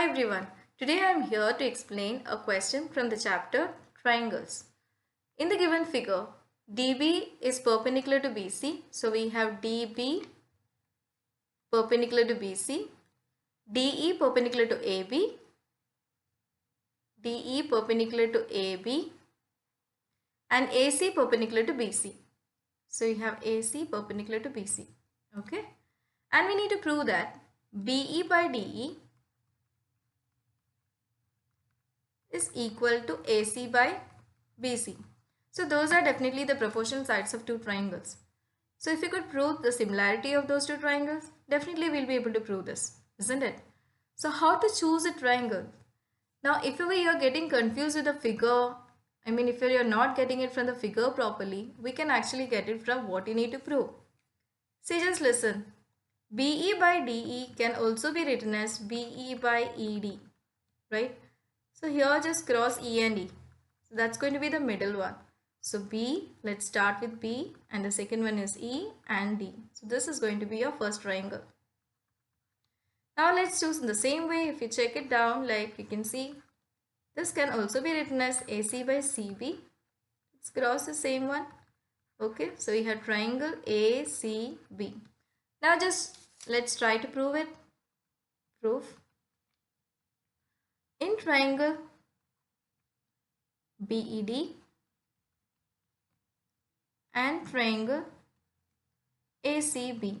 everyone. Today I am here to explain a question from the chapter Triangles. In the given figure, DB is perpendicular to BC. So we have DB perpendicular to BC, DE perpendicular to AB, DE perpendicular to AB, and AC perpendicular to BC. So you have AC perpendicular to BC. Okay. And we need to prove that BE by DE is equal to AC by BC. So those are definitely the proportional sides of two triangles. So if you could prove the similarity of those two triangles, definitely we'll be able to prove this, isn't it? So how to choose a triangle? Now if you're getting confused with the figure, if you're not getting it from the figure properly, we can actually get it from what you need to prove. See, just listen. BE by DE can also be written as BE by ED, right? So here just cross E and E. So that's going to be the middle one. So B, let's start with B, and the second one is E and D. So this is going to be your first triangle. Now let's choose in the same way. If you check it down, like you can see, this can also be written as AC by CB. Let's cross the same one. Okay, so we have triangle ACB. Now just let's try to prove it. Proof. In triangle BED and triangle ACB.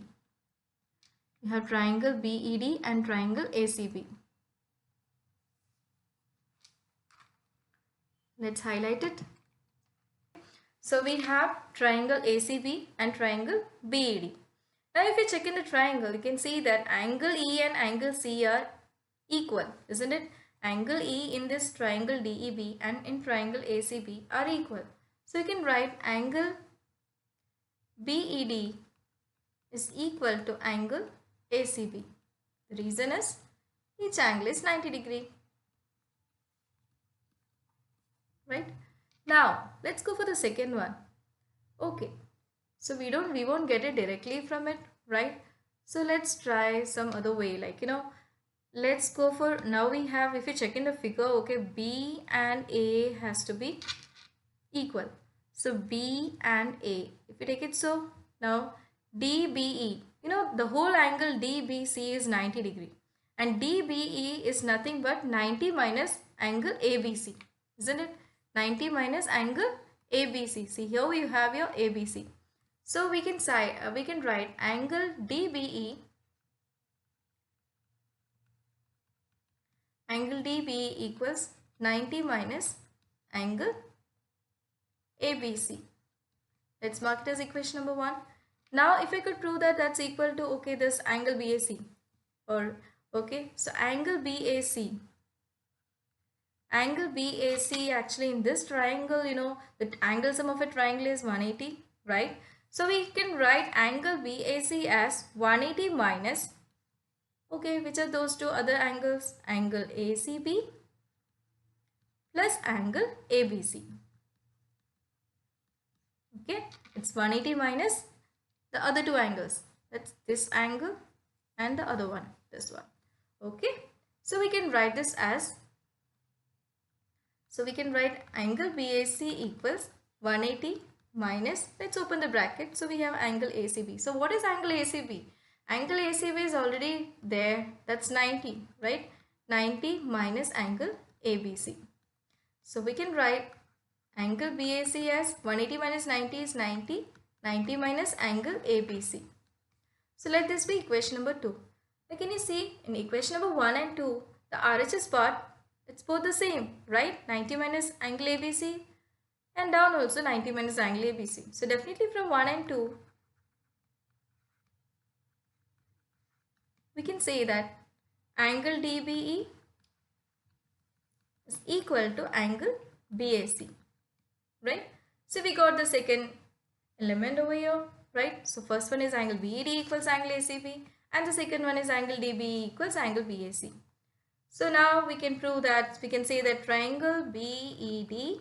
You have triangle BED and triangle ACB. Let's highlight it. So we have triangle ACB and triangle BED. Now if you check in the triangle, you can see that angle E and angle C are equal, isn't it? Angle E in this triangle DEB and in triangle ACB are equal. So you can write angle BED is equal to angle ACB. The reason is each angle is 90 degree. Right? Now let's go for the second one. Okay. So we won't get it directly from it, right? So let's try some other way, let's go for, now we have, if you check in the figure, okay, B and A has to be equal. So B and A, if you take it so, now DBE, the whole angle DBC is 90 degree and DBE is nothing but 90 minus angle ABC, isn't it? 90 minus angle ABC. See, here you have your ABC. So we can write angle DBE equals 90 minus angle ABC. Let's mark it as equation number 1. Now if I could prove that that's equal to, okay, this angle BAC, or okay, so angle BAC actually in this triangle, the angle sum of a triangle is 180, right? So we can write angle BAC as 180 minus, okay, which are those two other angles? Angle ACB plus angle ABC. Okay, it's 180 minus the other two angles. That's this angle and the other one, this one. Okay, so we can write this as, so we can write angle BAC equals 180 minus, let's open the bracket. So we have angle ACB. So what is angle ACB? Angle ACB is already there. That's 90, right? 90 minus angle ABC. So we can write angle BAC as 180 minus 90 is 90. 90 minus angle ABC. So let this be equation number 2. Now can you see in equation number 1 and 2, the RHS part, it's both the same, right? 90 minus angle ABC and down also 90 minus angle ABC. So definitely from 1 and 2, we can say that angle DBE is equal to angle BAC, right? So we got the second element over here, right? So first one is angle BED equals angle ACB and the second one is angle DBE equals angle BAC. So now we can prove that, we can say that triangle BED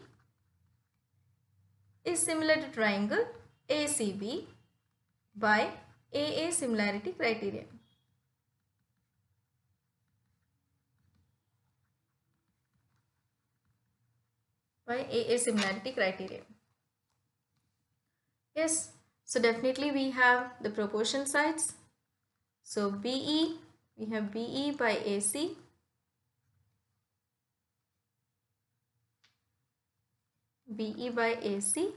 is similar to triangle ACB by AA similarity criterion. by AA similarity criteria. Yes, so definitely we have the proportion sides. So BE, we have BE by AC BE by AC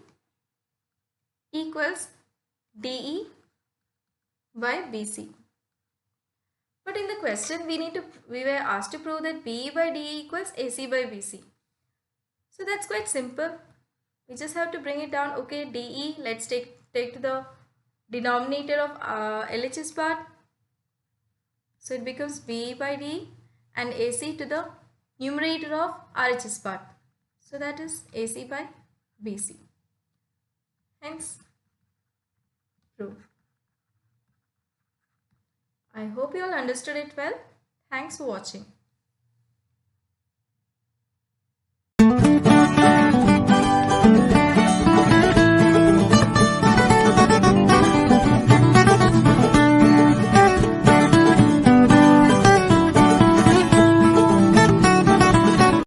equals DE by BC. But in the question we were asked to prove that BE by DE equals AC by BC. So that's quite simple. We just have to bring it down. Okay, DE, let's take to the denominator of LHS part. So it becomes BE by DE and AC to the numerator of RHS part. So that is AC by BC. Hence, proof. I hope you all understood it well. Thanks for watching.